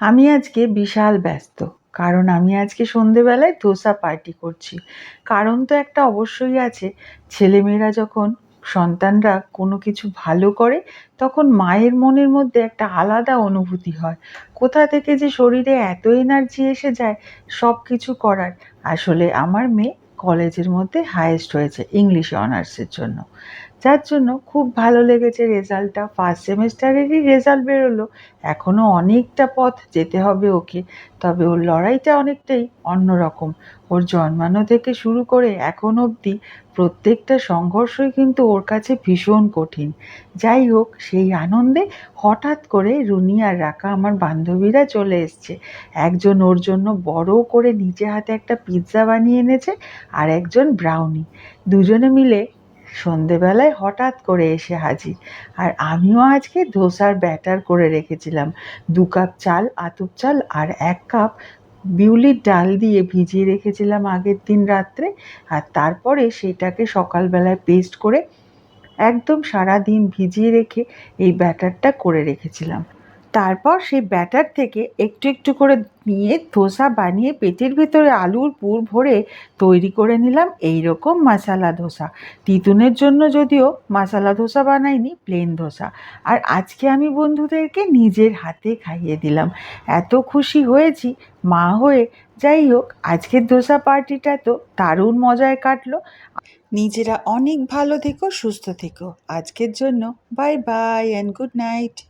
আমি আজকে বিশাল ব্যস্ত। কারণ আমি আজকে সন্ধেবেলায় ধোসা পার্টি করছি। কারণ তো একটা অবশ্যই আছে। ছেলেমেয়েরা যখন সন্তানরা কোনো কিছু ভালো করে, তখন মায়ের মনের মধ্যে একটা আলাদা অনুভূতি হয়। কোথা থেকে যে শরীরে এত এনার্জি এসে যায় সব কিছু করার। আসলে আমার মেয়ে কলেজের মধ্যে হাইয়েস্ট হয়েছে ইংলিশে অনার্সের জন্য। যার জন্য খুব ভালো লেগেছে রেজাল্টটা। ফার্স্ট সেমেস্টারেরই রেজাল্ট বেরোলো। এখনও অনেকটা পথ যেতে হবে ওকে। তবে ওর লড়াইটা অনেকটাই অন্যরকম। ওর জন্মানো থেকে শুরু করে এখন অবধি প্রত্যেকটা সংঘর্ষই কিন্তু ওর কাছে ভীষণ কঠিন। যাই হোক, সেই আনন্দে হঠাৎ করে রুনি আর রাকা আমার বান্ধবীরা চলে এসছে। একজন ওর জন্য বড় করে নিজে হাতে একটা পিৎজা বানিয়ে এনেছে, আর একজন ব্রাউনি। দুজনে মিলে সন্ধেবেলায় হঠাৎ করে এসে হাজির। আর আমিও আজকে ধোসার ব্যাটার করে রেখেছিলাম। ২ কাপ চাল, আতপ চাল আর ১ কাপ বিউলির ডাল দিয়ে ভিজিয়ে রেখেছিলাম আগের দিন রাত্রে। আর তারপরে সেটাকে সকালবেলায় পেস্ট করে একদম সারাদিন ভিজিয়ে রেখে এই ব্যাটারটা করে রেখেছিলাম। তারপর সেই ব্যাটার থেকে একটু একটু করে নিয়ে ধোসা বানিয়ে পেটের ভেতরে আলুর পুর ভরে তৈরি করে নিলাম এই রকম মাসালা ধোসা। তিতুনের জন্য যদিও মাসালা ধোসা বানাইনি, প্লেন ধোসা। আর আজকে আমি বন্ধুদেরকে নিজের হাতে খাইয়ে দিলাম। এত খুশি হয়েছি মা হয়ে। যাই হোক, আজকের ধোসা পার্টিটা তো দারুণ মজায় কাটলো। নিজেরা অনেক ভালো থেকো, সুস্থ থেকো। আজকের জন্য bye bye and good night.